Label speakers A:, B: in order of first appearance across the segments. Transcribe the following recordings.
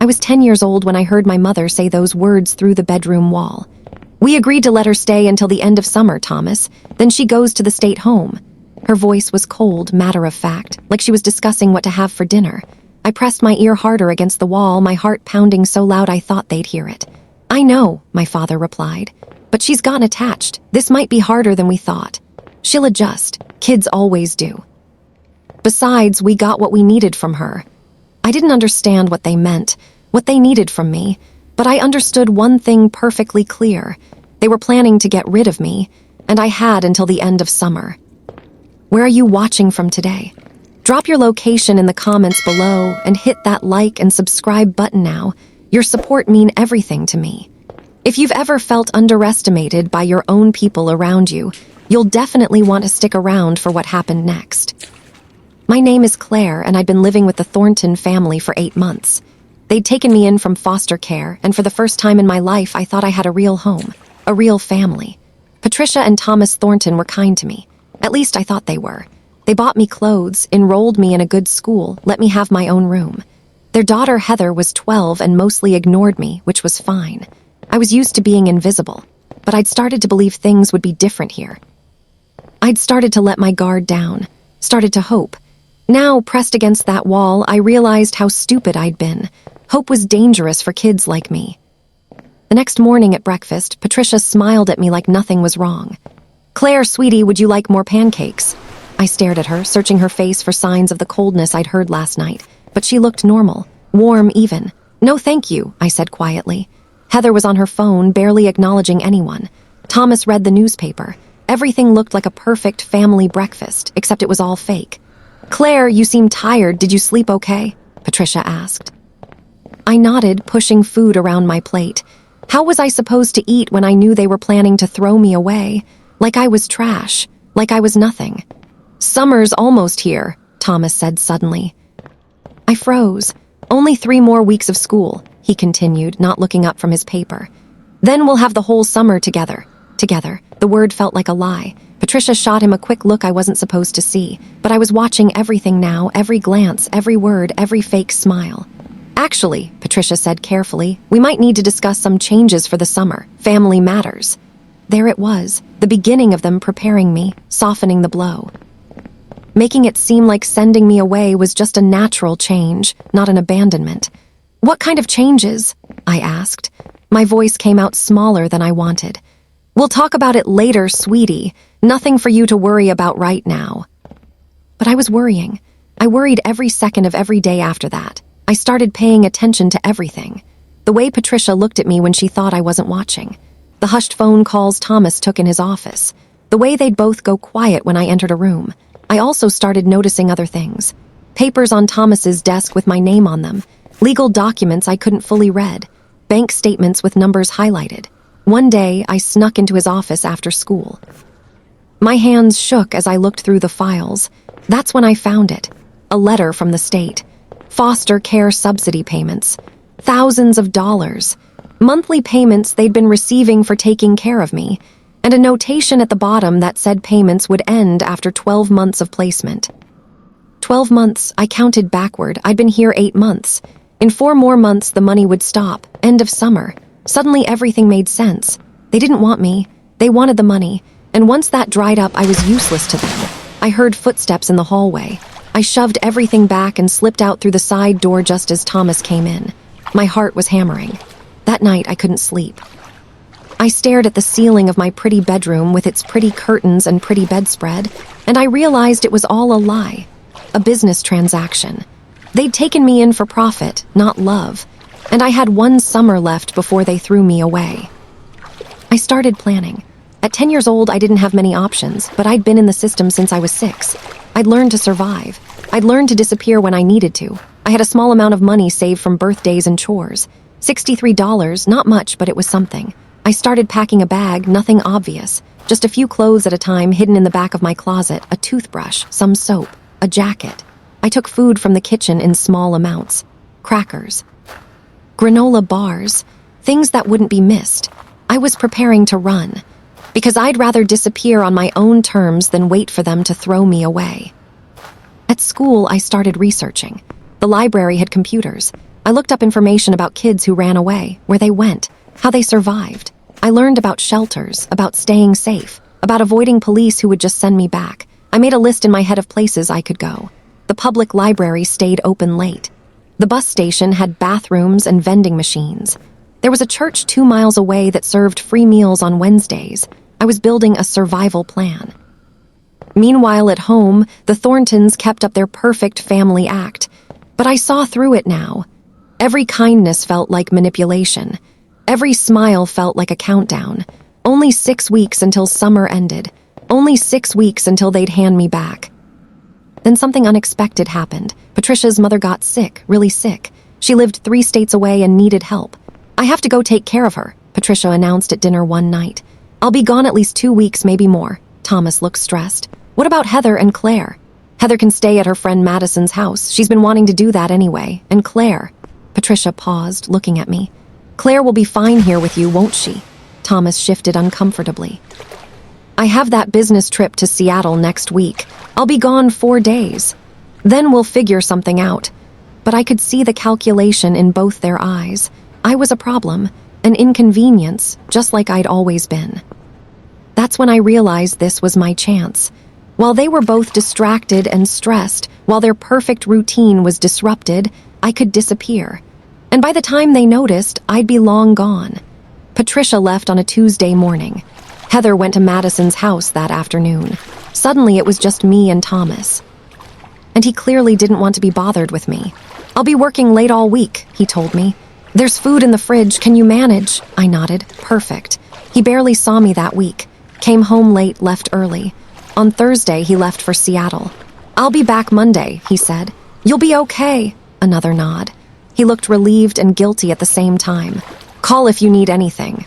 A: was 10 years old when I heard my mother say those words through the bedroom wall. "We agreed to let her stay until the end of summer, Thomas. Then she goes to the state home." Her voice was cold, matter-of-fact, like she was discussing what to have for dinner. I pressed my ear harder against the wall, my heart pounding so loud I thought they'd hear it. "I know," my father replied. "But she's gotten attached. This might be harder than we thought. She'll adjust. Kids always do. Besides, we got what we needed from her." I didn't understand what they meant, what they needed from me, but I understood one thing perfectly clear. They were planning to get rid of me, and I had until the end of summer. Where are you watching from today? Drop your location in the comments below and hit that like and subscribe button now. Your support means everything to me. If you've ever felt underestimated by your own people around you, you'll definitely want to stick around for what happened next. My name is Claire, and I'd been living with the Thornton family for 8 months. They'd taken me in from foster care, and for the first time in my life, I thought I had a real home, a real family. Patricia and Thomas Thornton were kind to me. At least I thought they were. They bought me clothes, enrolled me in a good school, let me have my own room. Their daughter Heather was 12 and mostly ignored me, which was fine. I was used to being invisible, but I'd started to believe things would be different here. I'd started to let my guard down, started to hope. Now, pressed against that wall, I realized how stupid I'd been. Hope was dangerous for kids like me. The next morning at breakfast, Patricia smiled at me like nothing was wrong. "Claire, sweetie, would you like more pancakes?" I stared at her, searching her face for signs of the coldness I'd heard last night, but she looked normal, warm even. "No, thank you," I said quietly. Heather was on her phone, barely acknowledging anyone. Thomas read the newspaper. Everything looked like a perfect family breakfast, except it was all fake. "Claire, you seem tired. Did you sleep okay?" Patricia asked. I nodded, pushing food around my plate. How was I supposed to eat when I knew they were planning to throw me away? Like I was trash, like I was nothing. "Summer's almost here," Thomas said suddenly. I froze. "Only 3 more weeks of school," he continued, not looking up from his paper. "Then we'll have the whole summer together." Together. The word felt like a lie. Patricia shot him a quick look I wasn't supposed to see, but I was watching everything now, every glance, every word, every fake smile. "Actually," Patricia said carefully, "we might need to discuss some changes for the summer. Family matters." There it was, the beginning of them preparing me, softening the blow. Making it seem like sending me away was just a natural change, not an abandonment. "What kind of changes?" I asked. My voice came out smaller than I wanted. "We'll talk about it later, sweetie. Nothing for you to worry about right now." But I was worrying. I worried every second of every day after that. I started paying attention to everything. The way Patricia looked at me when she thought I wasn't watching. The hushed phone calls Thomas took in his office. The way they'd both go quiet when I entered a room. I also started noticing other things. Papers on Thomas's desk with my name on them. Legal documents I couldn't fully read. Bank statements with numbers highlighted. One day, I snuck into his office after school. My hands shook as I looked through the files. That's when I found it. A letter from the state. Foster care subsidy payments. Thousands of dollars. Monthly payments they'd been receiving for taking care of me. And a notation at the bottom that said payments would end after 12 months of placement. 12 months, I counted backward. I'd been here 8 months. In 4 more months, the money would stop. End of summer. Suddenly everything made sense. They didn't want me. They wanted the money. And once that dried up, I was useless to them. I heard footsteps in the hallway. I shoved everything back and slipped out through the side door just as Thomas came in. My heart was hammering. That night, I couldn't sleep. I stared at the ceiling of my pretty bedroom with its pretty curtains and pretty bedspread, and I realized it was all a lie. A business transaction. They'd taken me in for profit, not love. And I had 1 summer left before they threw me away. I started planning. At 10 years old, I didn't have many options, but I'd been in the system since I was 6. I'd learned to survive. I'd learned to disappear when I needed to. I had a small amount of money saved from birthdays and chores. $63, not much, but it was something. I started packing a bag, nothing obvious. Just a few clothes at a time hidden in the back of my closet, a toothbrush, some soap, a jacket. I took food from the kitchen in small amounts. Crackers. Granola bars, things that wouldn't be missed. I was preparing to run, because I'd rather disappear on my own terms than wait for them to throw me away. At school, I started researching. The library had computers. I looked up information about kids who ran away, where they went, how they survived. I learned about shelters, about staying safe, about avoiding police who would just send me back. I made a list in my head of places I could go. The public library stayed open late. The bus station had bathrooms and vending machines. There was a church 2 miles away that served free meals on Wednesdays. I was building a survival plan. Meanwhile, at home, the Thorntons kept up their perfect family act. But I saw through it now. Every kindness felt like manipulation. Every smile felt like a countdown. Only 6 weeks until summer ended. Only 6 weeks until they'd hand me back. Then something unexpected happened. Patricia's mother got sick, really sick. She lived 3 states away and needed help. I have to go take care of her, Patricia announced at dinner one night. I'll be gone at least 2 weeks, maybe more. Thomas looked stressed. What about Heather and Claire? Heather can stay at her friend Madison's house. She's been wanting to do that anyway. And Claire? Patricia paused, looking at me. Claire will be fine here with you, won't she? Thomas shifted uncomfortably. I have that business trip to Seattle next week. I'll be gone 4 days. Then we'll figure something out. But I could see the calculation in both their eyes. I was a problem, an inconvenience, just like I'd always been. That's when I realized this was my chance. While they were both distracted and stressed, while their perfect routine was disrupted, I could disappear. And by the time they noticed, I'd be long gone. Patricia left on a Tuesday morning. Heather went to Madison's house that afternoon. Suddenly, it was just me and Thomas. And he clearly didn't want to be bothered with me. I'll be working late all week, he told me. There's food in the fridge, can you manage? I nodded. Perfect. He barely saw me that week. Came home late, left early. On Thursday, he left for Seattle. I'll be back Monday, he said. You'll be okay. Another nod. He looked relieved and guilty at the same time. Call if you need anything.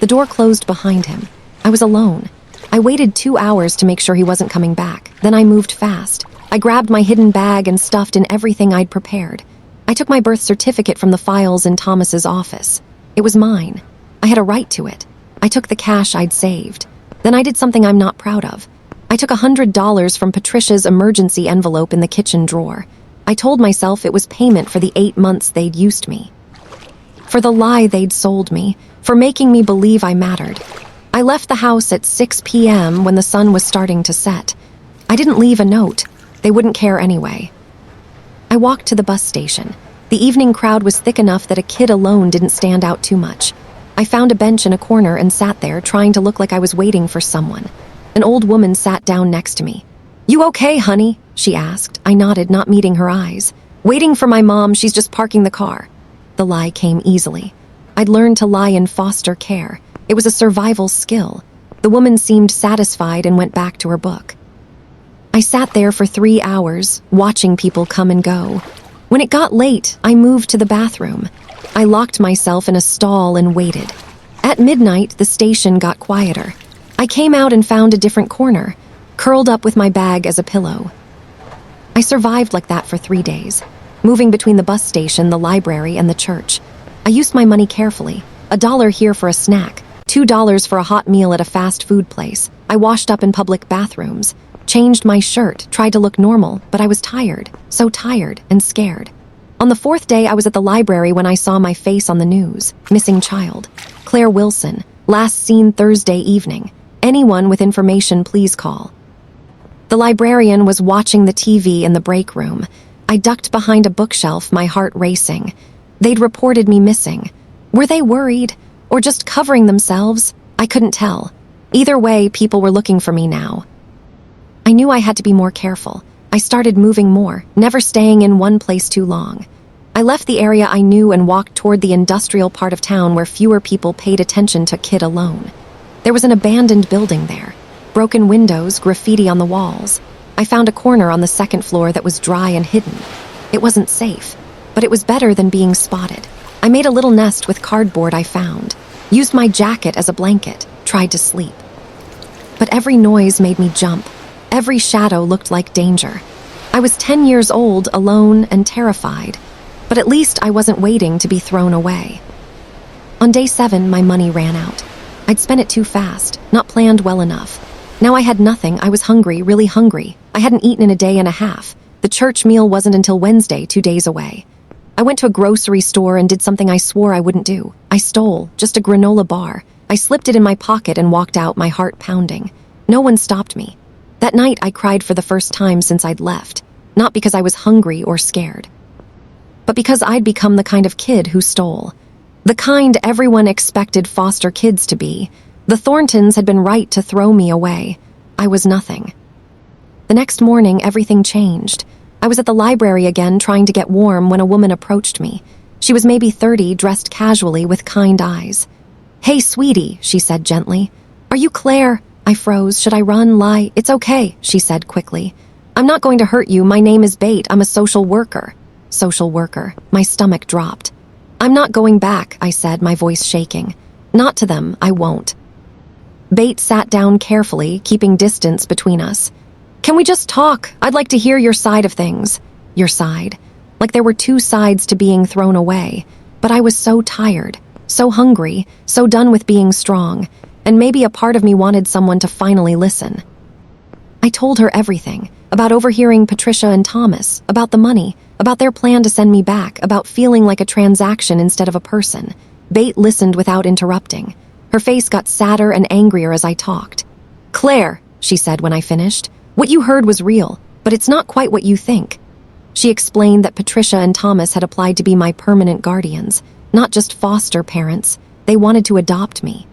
A: The door closed behind him. I was alone. I waited 2 hours to make sure he wasn't coming back. Then I moved fast. I grabbed my hidden bag and stuffed in everything I'd prepared. I took my birth certificate from the files in Thomas's office. It was mine. I had a right to it. I took the cash I'd saved. Then I did something I'm not proud of. I took $100 from Patricia's emergency envelope in the kitchen drawer. I told myself it was payment for the 8 months they'd used me. For the lie they'd sold me. For making me believe I mattered. I left the house at 6 p.m. when the sun was starting to set. I didn't leave a note. They wouldn't care anyway. I walked to the bus station. The evening crowd was thick enough that a kid alone didn't stand out too much. I found a bench in a corner and sat there, trying to look like I was waiting for someone. An old woman sat down next to me. You okay, honey? She asked. I nodded, not meeting her eyes. Waiting for my mom, she's just parking the car. The lie came easily. I'd learned to lie in foster care. It was a survival skill. The woman seemed satisfied and went back to her book. I sat there for 3 hours, watching people come and go. When it got late, I moved to the bathroom. I locked myself in a stall and waited. At midnight, the station got quieter. I came out and found a different corner, curled up with my bag as a pillow. I survived like that for 3 days, moving between the bus station, the library, and the church. I used my money carefully. $1 here for a snack, $2 for a hot meal at a fast food place. I washed up in public bathrooms, changed my shirt, tried to look normal, but I was tired, so tired and scared. On the 4th day, I was at the library when I saw my face on the news. Missing child. Claire Wilson. Last seen Thursday evening. Anyone with information, please call. The librarian was watching the TV in the break room. I ducked behind a bookshelf, my heart racing. They'd reported me missing. Were they worried? Or just covering themselves? I couldn't tell. Either way, people were looking for me now. I knew I had to be more careful. I started moving more, never staying in one place too long. I left the area I knew and walked toward the industrial part of town where fewer people paid attention to Kid alone. There was an abandoned building there. Broken windows, graffiti on the walls. I found a corner on the 2nd floor that was dry and hidden. It wasn't safe, but it was better than being spotted. I made a little nest with cardboard I found, used my jacket as a blanket, tried to sleep. But every noise made me jump. Every shadow looked like danger. I was 10 years old, alone and terrified, but at least I wasn't waiting to be thrown away. On day 7, my money ran out. I'd spent it too fast, not planned well enough. Now I had nothing. I was hungry, really hungry. I hadn't eaten in a day and a half. The church meal wasn't until Wednesday, 2 days away. I went to a grocery store and did something I swore I wouldn't do. I stole just a granola bar. I slipped it in my pocket and walked out, my heart pounding. No one stopped me. That night, I cried for the first time since I'd left, not because I was hungry or scared, but because I'd become the kind of kid who stole. The kind everyone expected foster kids to be. The Thorntons had been right to throw me away. I was nothing. The next morning, everything changed. I was at the library again, trying to get warm, when a woman approached me. She was maybe 30, dressed casually with kind eyes. "Hey, sweetie," she said gently. "Are you Claire?" I froze. Should I run, lie? "It's okay," she said quickly. "I'm not going to hurt you. My name is Bate. I'm a social worker." Social worker. My stomach dropped. "I'm not going back," I said, my voice shaking. "Not to them, I won't." Bate sat down carefully, keeping distance between us. "Can we just talk? I'd like to hear your side of things." Your side? Like there were two sides to being thrown away. But I was so tired, so hungry, so done with being strong, and maybe a part of me wanted someone to finally listen. I told her everything, about overhearing Patricia and Thomas, about the money, about their plan to send me back, about feeling like a transaction instead of a person. Bate listened without interrupting. Her face got sadder and angrier as I talked. "Claire," she said when I finished, "what you heard was real, but it's not quite what you think." She explained that Patricia and Thomas had applied to be my permanent guardians, not just foster parents. They wanted to adopt me.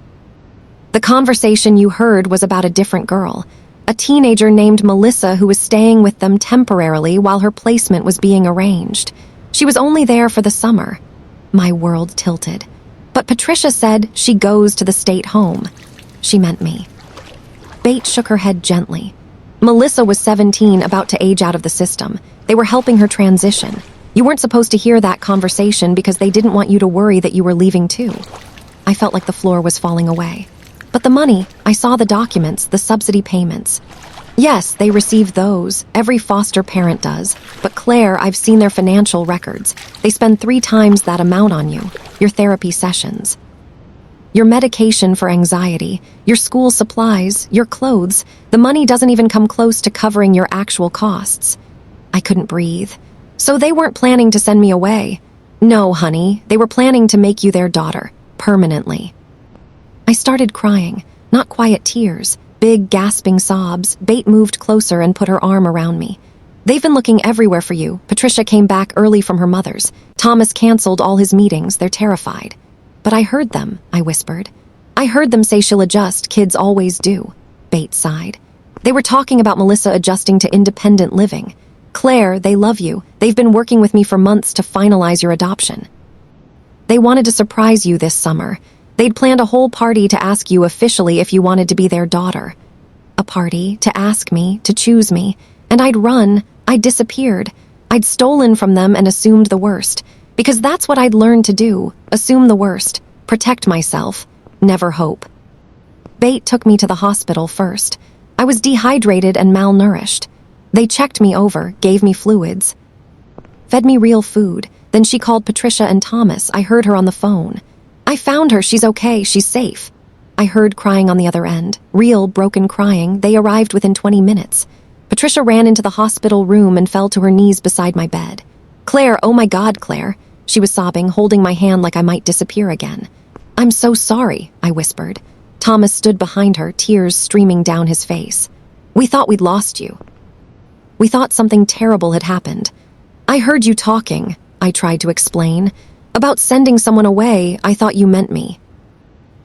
A: "The conversation you heard was about a different girl, a teenager named Melissa who was staying with them temporarily while her placement was being arranged. She was only there for the summer." My world tilted. "But Patricia said she goes to the state home." She meant me. Bate shook her head gently. "Melissa was 17, about to age out of the system. They were helping her transition. You weren't supposed to hear that conversation because they didn't want you to worry that you were leaving too." I felt like the floor was falling away. "But the money, I saw the documents, the subsidy payments." "Yes, they received those. Every foster parent does. But Claire, I've seen their financial records. They spend 3 times that amount on you. Your therapy sessions, your medication for anxiety, your school supplies, your clothes. The money doesn't even come close to covering your actual costs." I couldn't breathe. "So they weren't planning to send me away?" "No, honey. They were planning to make you their daughter, permanently." I started crying, not quiet tears, big gasping sobs. Bate moved closer and put her arm around me. "They've been looking everywhere for you. Patricia came back early from her mother's. Thomas canceled all his meetings. They're terrified." "But I heard them," I whispered. "I heard them say she'll adjust. Kids always do." Bate sighed. "They were talking about Melissa adjusting to independent living. Claire, they love you. They've been working with me for months to finalize your adoption. They wanted to surprise you this summer. They'd planned a whole party to ask you officially if you wanted to be their daughter." A party to ask me, to choose me, and I'd run. I'd disappeared. I'd stolen from them and assumed the worst, because that's what I'd learned to do, assume the worst, protect myself, never hope. Bate took me to the hospital first. I was dehydrated and malnourished. They checked me over, gave me fluids, fed me real food. Then she called Patricia and Thomas. I heard her on the phone. "I found her. She's okay. She's safe." I heard crying on the other end. Real, broken crying. They arrived within 20 minutes. Patricia ran into the hospital room and fell to her knees beside my bed. "Claire, oh my God, Claire." She was sobbing, holding my hand like I might disappear again. "I'm so sorry," I whispered. Thomas stood behind her, tears streaming down his face. "We thought we'd lost you. We thought something terrible had happened. I heard you talking," I tried to explain. "About sending someone away. I thought you meant me."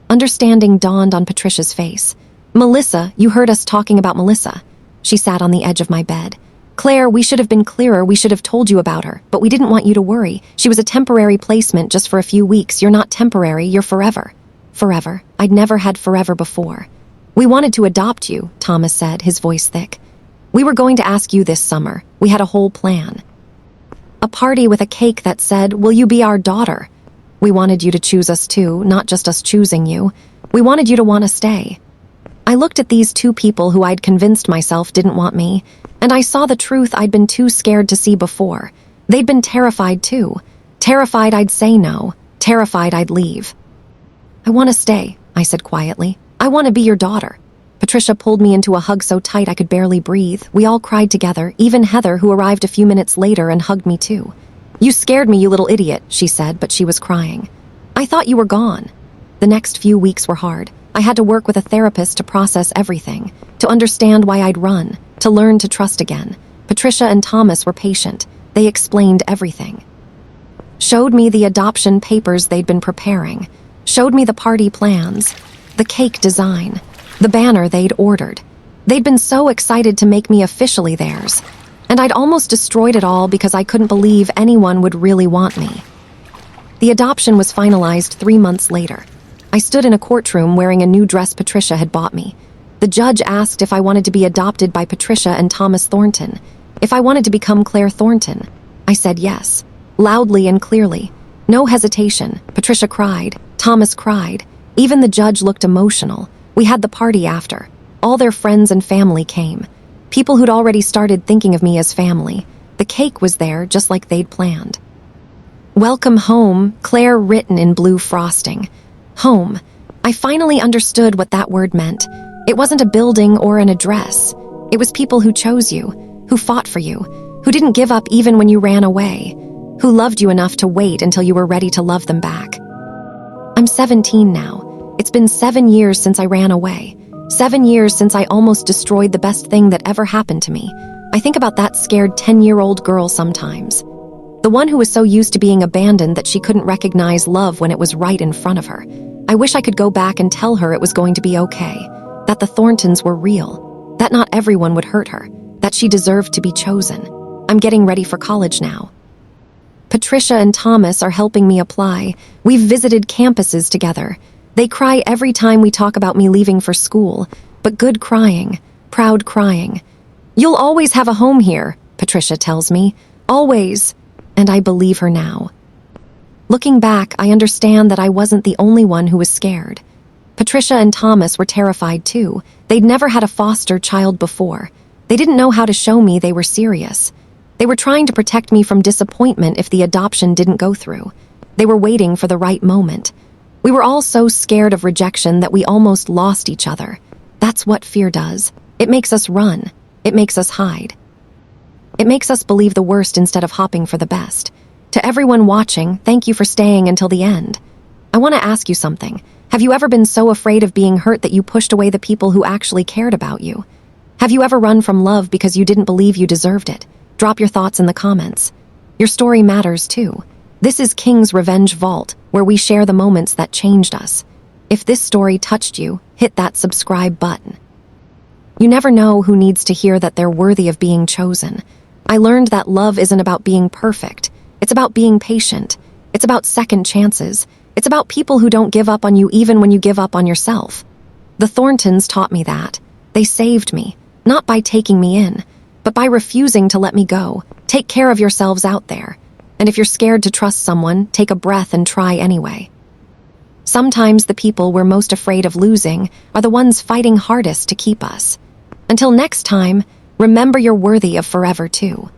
A: Understanding dawned on Patricia's face. "Melissa, you heard us talking about Melissa." She sat on the edge of my bed. "Claire, we should have been clearer. We should have told you about her, but we didn't want you to worry. She was a temporary placement just for a few weeks. You're not temporary, you're forever." Forever? I'd never had forever before. "We wanted to adopt you," Thomas said, his voice thick. "We were going to ask you this summer. We had a whole plan. A party with a cake that said, 'Will you be our daughter?' We wanted you to choose us too, not just us choosing you. We wanted you to want to stay." I looked at these 2 people who I'd convinced myself didn't want me, and I saw the truth I'd been too scared to see before. They'd been terrified too. Terrified I'd say no. Terrified I'd leave. "I want to stay," I said quietly. "I want to be your daughter." Patricia pulled me into a hug so tight I could barely breathe. We all cried together, even Heather, who arrived a few minutes later and hugged me too. "You scared me, you little idiot," she said, but she was crying. "I thought you were gone." The next few weeks were hard. I had to work with a therapist to process everything, to understand why I'd run, to learn to trust again. Patricia and Thomas were patient. They explained everything. Showed me the adoption papers they'd been preparing. Showed me the party plans, the cake design, the banner they'd ordered. They'd been so excited to make me officially theirs, and I'd almost destroyed it all because I couldn't believe anyone would really want me. The adoption was finalized 3 months later. I stood in a courtroom wearing a new dress Patricia had bought me. The judge asked if I wanted to be adopted by Patricia and Thomas Thornton, if I wanted to become Claire Thornton. I said yes, loudly and clearly. No hesitation. Patricia cried. Thomas cried. Even the judge looked emotional. We had the party after. All their friends and family came. People who'd already started thinking of me as family. The cake was there just like they'd planned. "Welcome home," Claire written in blue frosting. Home. I finally understood what that word meant. It wasn't a building or an address. It was people who chose you, who fought for you, who didn't give up even when you ran away, who loved you enough to wait until you were ready to love them back. I'm 17 now. It's been 7 years since I ran away. 7 years since I almost destroyed the best thing that ever happened to me. I think about that scared 10-year-old girl sometimes. The one who was so used to being abandoned that she couldn't recognize love when it was right in front of her. I wish I could go back and tell her it was going to be okay, that the Thorntons were real, that not everyone would hurt her, that she deserved to be chosen. I'm getting ready for college now. Patricia and Thomas are helping me apply. We've visited campuses together. They cry every time we talk about me leaving for school, but good crying, proud crying. "You'll always have a home here," Patricia tells me. "Always." And I believe her now. Looking back, I understand that I wasn't the only one who was scared. Patricia and Thomas were terrified too. They'd never had a foster child before. They didn't know how to show me they were serious. They were trying to protect me from disappointment if the adoption didn't go through. They were waiting for the right moment. We were all so scared of rejection that we almost lost each other. That's what fear does. It makes us run. It makes us hide. It makes us believe the worst instead of hoping for the best. To everyone watching, thank you for staying until the end. I want to ask you something. Have you ever been so afraid of being hurt that you pushed away the people who actually cared about you? Have you ever run from love because you didn't believe you deserved it? Drop your thoughts in the comments. Your story matters too. This is King's Revenge Vault, where we share the moments that changed us. If this story touched you, hit that subscribe button. You never know who needs to hear that they're worthy of being chosen. I learned that love isn't about being perfect. It's about being patient. It's about second chances. It's about people who don't give up on you even when you give up on yourself. The Thorntons taught me that. They saved me, not by taking me in, but by refusing to let me go. Take care of yourselves out there. And if you're scared to trust someone, take a breath and try anyway. Sometimes the people we're most afraid of losing are the ones fighting hardest to keep us. Until next time, remember you're worthy of forever too.